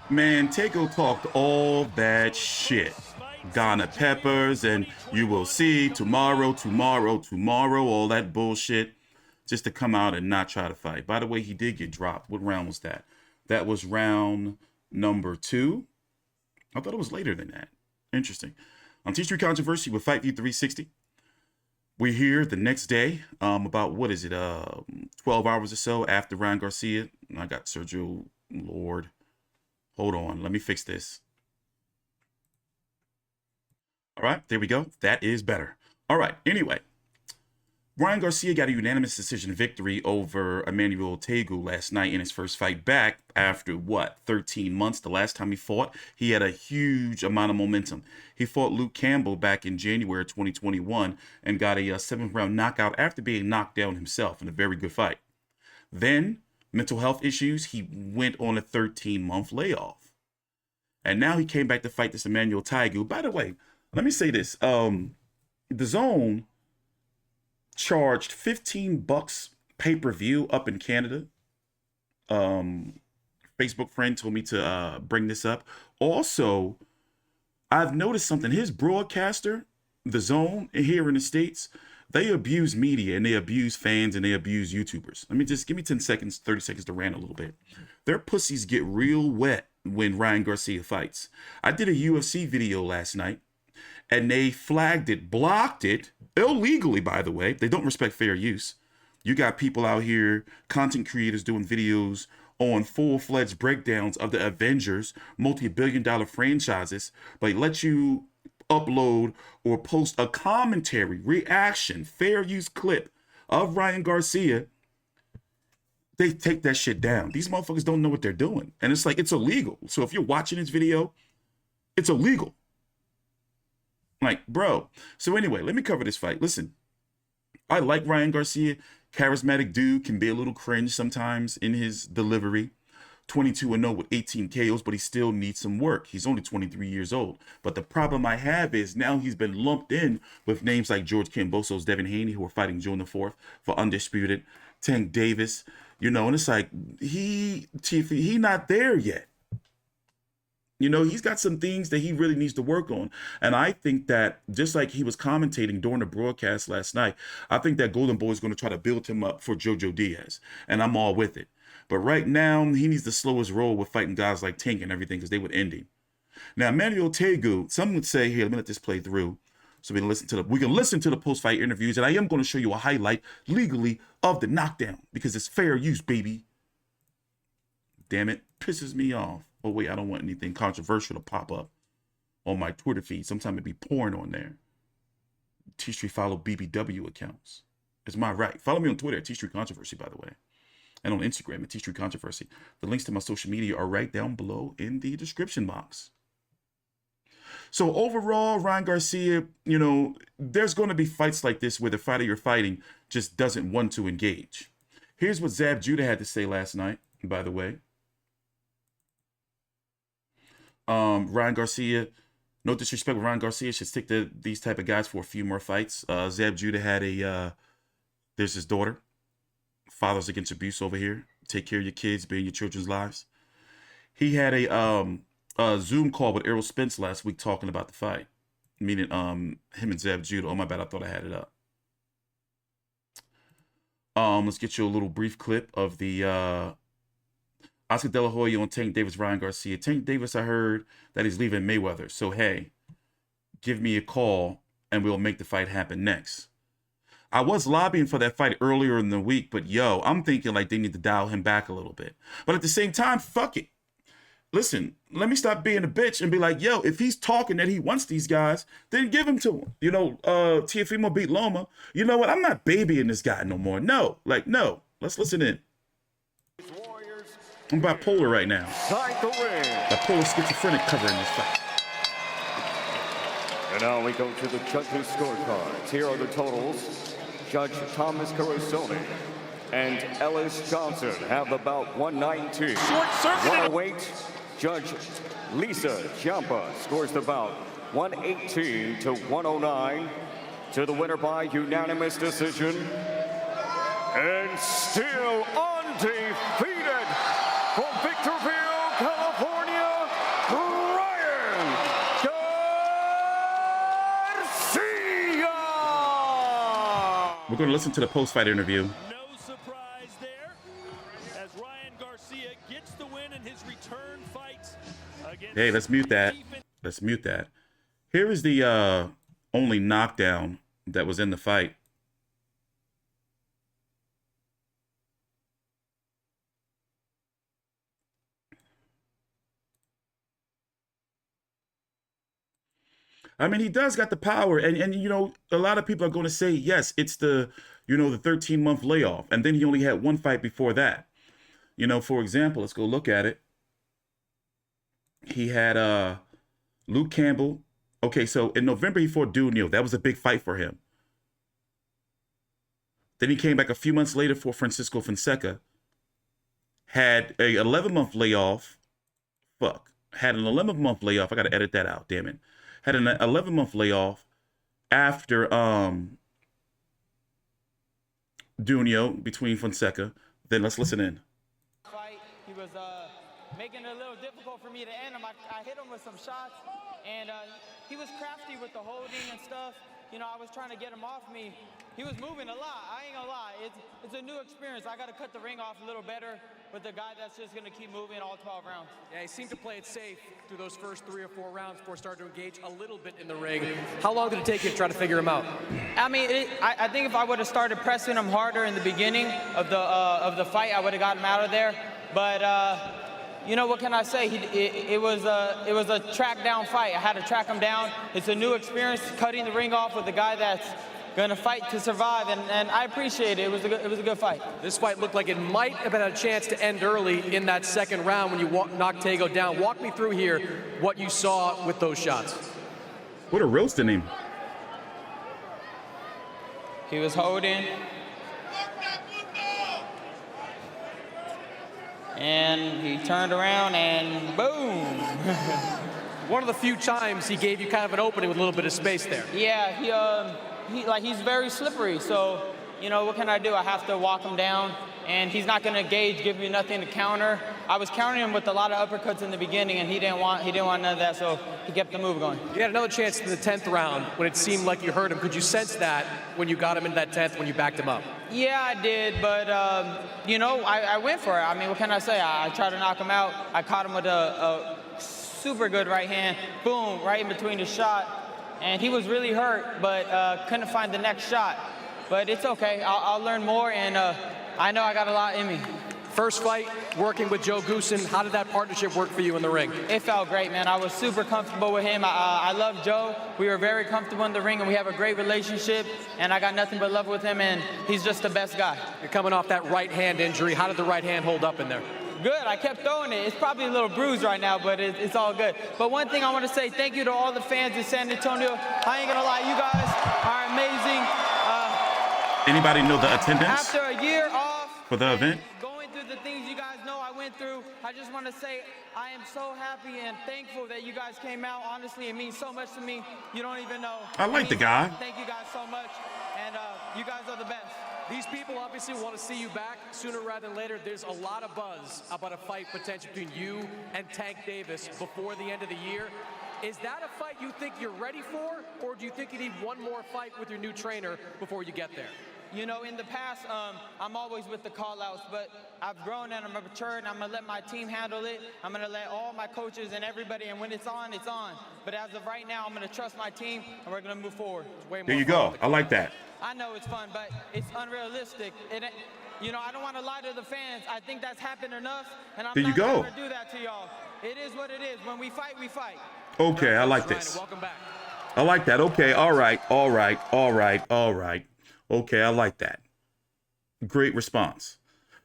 Man, Tagoe talked all that shit. Ghana peppers, and you will see tomorrow, all that bullshit, just to come out and not try to fight. By the way, he did get dropped. What round was that? That was round number 2. I thought it was later than that. Interesting. On T Street Controversy with Fight View 360. We're here the next day, about, 12 hours or so after Ryan Garcia. I got Sergio Lord. Hold on, let me fix this. All right, there we go. That is better. All right, anyway. Ryan Garcia got a unanimous decision victory over Emmanuel Tagoe last night in his first fight back after, 13 months. The last time he fought, he had a huge amount of momentum. He fought Luke Campbell back in January 2021 and got a 7th-round knockout after being knocked down himself in a very good fight. Then, mental health issues, he went on a 13-month layoff. And now he came back to fight this Emmanuel Tagoe. By the way, let me say this. The Zone charged $15 pay-per-view up in Canada. Facebook friend told me to bring this up. Also, I've noticed something. His broadcaster, The Zone, here in the States, they abuse media and they abuse fans and they abuse YouTubers. Let me just give me 10 seconds, 30 seconds to rant a little bit. Their pussies get real wet when Ryan Garcia fights. I did a UFC video last night and they flagged it, blocked it, illegally, by the way. They don't respect fair use. You got people out here, content creators doing videos on full-fledged breakdowns of the Avengers, multi-billion-dollar franchises, but let you upload or post a commentary, reaction, fair use clip of Ryan Garcia. They take that shit down. These motherfuckers don't know what they're doing. And it's like, it's illegal. So if you're watching this video, it's illegal. Like, bro. So anyway, let me cover this fight. Listen, I like Ryan Garcia. Charismatic dude, can be a little cringe sometimes in his delivery. 22-0 with 18 KOs, but he still needs some work. He's only 23 years old. But the problem I have is now he's been lumped in with names like George Kambosos, Devin Haney, who are fighting June the 4th for Undisputed, Tank Davis, and it's like, he not there yet. He's got some things that he really needs to work on. And I think that, just like he was commentating during the broadcast last night, I think that Golden Boy is going to try to build him up for Jojo Diaz. And I'm all with it. But right now, he needs the slowest roll with fighting guys like Tank and everything because they would end him. Now, Emmanuel Tagoe, some would say, here, let me let this play through. So we can listen to the post-fight interviews. And I am going to show you a highlight legally of the knockdown because it's fair use, baby. Damn it. Pisses me off. Oh, wait, I don't want anything controversial to pop up on my Twitter feed. Sometimes it'd be porn on there. T-Street follow BBW accounts. It's my right. Follow me on Twitter at T-Street Controversy, by the way. And on Instagram at T-Street Controversy. The links to my social media are right down below in the description box. So overall, Ryan Garcia, there's going to be fights like this where the fighter you're fighting just doesn't want to engage. Here's what Zab Judah had to say last night, by the way. Ryan Garcia, no disrespect, but Ryan Garcia should stick to these type of guys for a few more fights. Zab Judah had there's his daughter. Fathers Against Abuse over here. Take care of your kids, be in your children's lives. He had a Zoom call with Errol Spence last week talking about the fight. Meaning him and Zab Judah. Oh, my bad, I thought I had it up. Let's get you a little brief clip of the Oscar De La Hoya on Tank Davis, Ryan Garcia. Tank Davis, I heard that he's leaving Mayweather. So, hey, give me a call and we'll make the fight happen next. I was lobbying for that fight earlier in the week, but I'm thinking like they need to dial him back a little bit. But at the same time, fuck it. Listen, let me stop being a bitch and be like, if he's talking that he wants these guys, then give him to him. Teofimo beat Loma. You know what? I'm not babying this guy no more. No. Let's listen in. I'm bipolar right now. Bipolar schizophrenic covering this fight. And now we go to the judges' scorecards. Here are the totals. Judge Thomas Carosone and Ellis Johnson have the bout 119. 108. Judge Lisa Ciampa scores the bout 118 to 109 to the winner by unanimous decision. And still undefeated from Victorville, California, going to listen to the post-fight interview. No surprise there, as Ryan Garcia gets the win in his return fight against... Hey, let's mute that. Let's mute that. Here is the only knockdown that was in the fight. I mean, he does got the power, and you know, a lot of people are going to say, yes, it's the, you know, the 13-month layoff, and then he only had one fight before that. You know, for example, let's go look at it. He had Luke Campbell. Okay, so in November he fought Dillian. That was a big fight for him. Then he came back a few months later for Francisco Fonseca. Had a 11-month layoff. Had an 11-month layoff. I got to edit that out, damn it. Had an 11-month layoff after Dillian between Fonseca. Then let's listen in. Fight, he was making it a little difficult for me to end him. I hit him with some shots, and he was crafty with the holding and stuff. You know, I was trying to get him off me. He was moving a lot. I ain't gonna lie. It's a new experience. I got to cut the ring off a little better with the guy that's just gonna keep moving all 12 rounds. Yeah, he seemed to play it safe through those first 3 or 4 rounds before starting to engage a little bit in the ring. How long did it take you to try to figure him out? I mean, I think if I would have started pressing him harder in the beginning of the fight, I would have gotten him out of there. But you know, what can I say? It was a track down fight. I had to track him down. It's a new experience, cutting the ring off with a guy that's gonna fight to survive, and I appreciate it. It was a good fight. This fight looked like it might have been a chance to end early in that second round when you knocked Tagoe down. Walk me through here what you saw with those shots. What a roasting him. He was holding. And he turned around and boom. One of the few times he gave you kind of an opening with a little bit of space there. Yeah, he's very slippery. So, you know, what can I do? I have to walk him down, and he's not going to engage, give me nothing to counter. I was countering him with a lot of uppercuts in the beginning, and he didn't want none of that, so he kept the move going. You had another chance in the 10th round when it seemed like you hurt him. Could you sense that when you got him into that 10th, when you backed him up? Yeah, I did, but, you know, I went for it. I mean, what can I say? I tried to knock him out. I caught him with a super good right hand. Boom, right in between the shot. And he was really hurt, but couldn't find the next shot. But it's okay. I'll learn more, and I know I got a lot in me. First fight, working with Joe Goosen, how did that partnership work for you in the ring? It felt great, man. I was super comfortable with him. I love Joe. We were very comfortable in the ring, and we have a great relationship, and I got nothing but love with him, and he's just the best guy. You're coming off that right hand injury. How did the right hand hold up in there? Good. I kept throwing it. It's probably a little bruised right now, but it's all good. But one thing I want to say, thank you to all the fans in San Antonio. I ain't going to lie, you guys are amazing. Anybody know the attendance After a year off for the event? Going through the things you guys know I went through, I just want to say I am so happy and thankful that you guys came out. Honestly, it means so much to me. You don't even know. I like the guy. Thank you guys so much, and you guys are the best. These people obviously want to see you back sooner rather than later. There's a lot of buzz about a fight potential between you and Tank Davis before the end of the year. Is that a fight you think you're ready for, or do you think you need one more fight with your new trainer before you get there? You know, in the past, I'm always with the call-outs, but I've grown and I'm matured, and I'm going to let my team handle it. I'm going to let all my coaches and everybody, and when it's on, it's on. But as of right now, I'm going to trust my team, and we're going to move forward. There you go. I like that. I know it's fun, but it's unrealistic. You know, I don't want to lie to the fans. I think that's happened enough, and I'm not going to do that to y'all. It is what it is. When we fight, we fight. Okay, I like this. Welcome back. I like that. Okay, all right. Okay, I like that. Great response.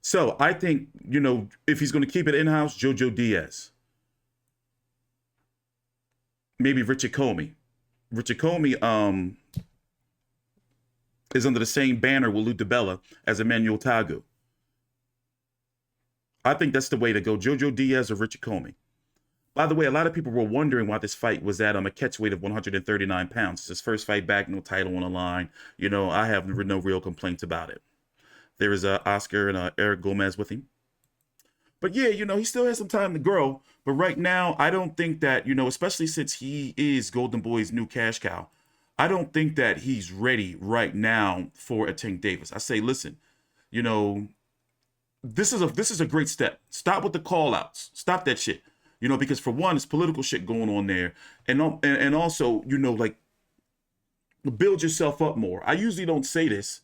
So I think, you know, if he's going to keep it in-house, Jojo Diaz. Maybe Richard Comey. Richard Comey is under the same banner with Lou DiBella as Emmanuel Tagoe. I think that's the way to go. Jojo Diaz or Richard Comey. By the way, a lot of people were wondering why this fight was at a catch weight of 139 pounds. It's his first fight back, no title on the line. You know, I have no real complaints about it. There is Oscar and Eric Gomez with him. But yeah, you know, he still has some time to grow. But right now, I don't think that, you know, especially since he is Golden Boy's new cash cow, I don't think that he's ready right now for a Tank Davis. I say, listen, you know, this is a great step. Stop with the call outs. Stop that shit. You know, because for one, it's political shit going on there. And also, you know, like, build yourself up more. I usually don't say this.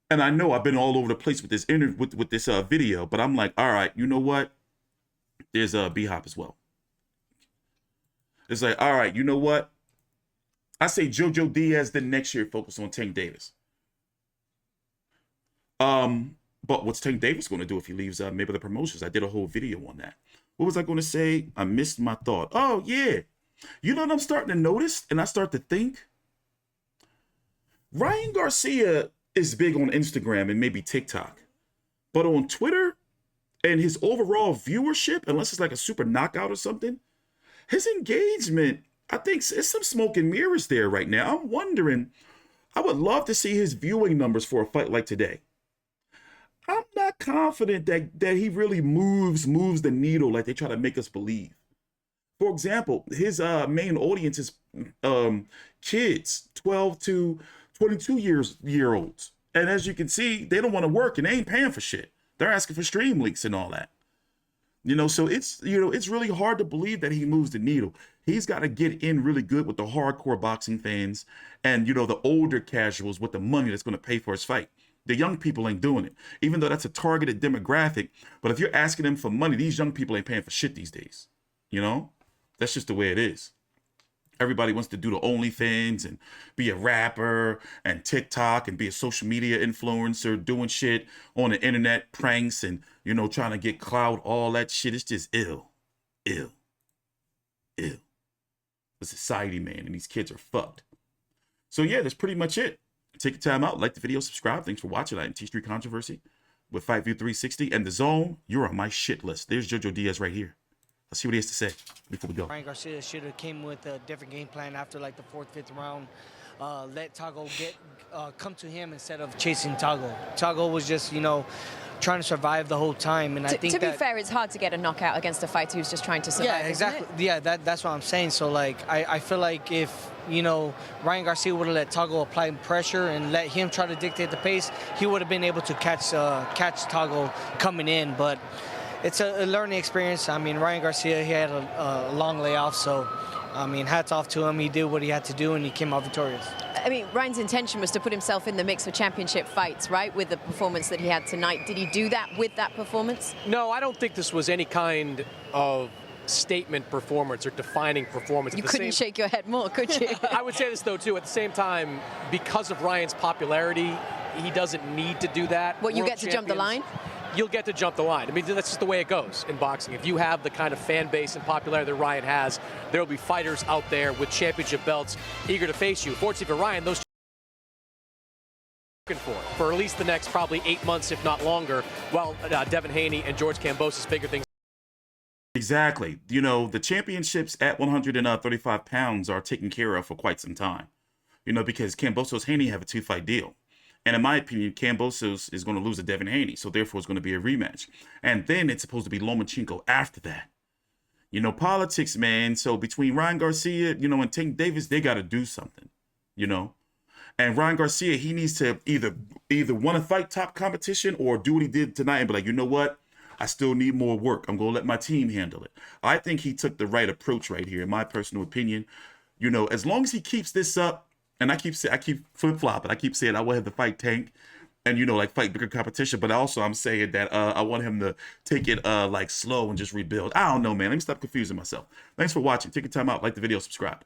And I know I've been all over the place with this with this video, but I'm like, all right, you know what? There's a B-Hop as well. It's like, all right, you know what? I say Jojo Diaz then next year focus on Tank Davis. But what's Tank Davis going to do if he leaves maybe the promotions? I did a whole video on that. What was I going to say? I missed my thought. Oh, yeah. You know what I'm starting to notice? And I start to think? Ryan Garcia is big on Instagram and maybe TikTok. But on Twitter and his overall viewership, unless it's like a super knockout or something, his engagement, I think it's some smoke and mirrors there right now. I'm wondering, I would love to see his viewing numbers for a fight like today. I'm not confident that he really moves the needle like they try to make us believe. For example, his main audience is kids, 12 to 22-year-olds. And as you can see, they don't want to work and they ain't paying for shit. They're asking for stream links and all that. You know, so it's really hard to believe that he moves the needle. He's got to get in really good with the hardcore boxing fans and, you know, the older casuals with the money that's going to pay for his fight. The young people ain't doing it, even though that's a targeted demographic. But if you're asking them for money, these young people ain't paying for shit these days. You know, that's just the way it is. Everybody wants to do the OnlyFans and be a rapper and TikTok and be a social media influencer, doing shit on the internet, pranks and, you know, trying to get clout, all that shit. It's just ill. The society, man, and these kids are fucked. So yeah, that's pretty much it. Take your time out, like the video, subscribe. Thanks for watching. I am T Street Controversy with Fight View 360 and The Zone. You're on my shit list. There's Jojo Diaz right here. Let's see what he has to say before we go. Ryan Garcia should have came with a different game plan after like the 4th, 5th round. Let Tagoe come to him instead of chasing Tagoe. Tagoe was just, you know, trying to survive the whole time. And I think to be fair, it's hard to get a knockout against a fighter who's just trying to survive. Yeah, exactly. Yeah, that's what I'm saying. So like, I feel like if, you know, Ryan Garcia would have let Tagoe apply pressure and let him try to dictate the pace, he would have been able to catch Tagoe coming in. But it's a learning experience. I mean, Ryan Garcia, he had a long layoff, so I mean, hats off to him. He did what he had to do, and he came out victorious. I mean, Ryan's intention was to put himself in the mix for championship fights, right, with the performance that he had tonight. Did he do that with that performance? No, I don't think this was any kind of statement performance or defining performance. You couldn't shake your head more, could you? I would say this, though, too. At the same time, because of Ryan's popularity, he doesn't need to do that. What, you get to jump the line? You'll get to jump the line. I mean, that's just the way it goes in boxing. If you have the kind of fan base and popularity that Ryan has, there will be fighters out there with championship belts eager to face you. Fortunately for Ryan, those for at least the next probably 8 months, if not longer, while Devin Haney and George Kambosos figure things. Exactly. You know, the championships at 135 pounds are taken care of for quite some time. You know, because Kambosos Haney have a 2-fight deal. And in my opinion, Kambosos is going to lose to Devin Haney, so therefore it's going to be a rematch. And then it's supposed to be Lomachenko after that. You know, politics, man. So between Ryan Garcia, you know, and Tank Davis, they got to do something, you know. And Ryan Garcia, he needs to either want to fight top competition or do what he did tonight and be like, you know what? I still need more work. I'm going to let my team handle it. I think he took the right approach right here, in my personal opinion. You know, as long as he keeps this up, and I keep flip-flopping. I keep saying I want him to fight Tank and, you know, like fight bigger competition. But also I'm saying that I want him to take it like slow and just rebuild. I don't know, man. Let me stop confusing myself. Thanks for watching. Take your time out. Like the video. Subscribe.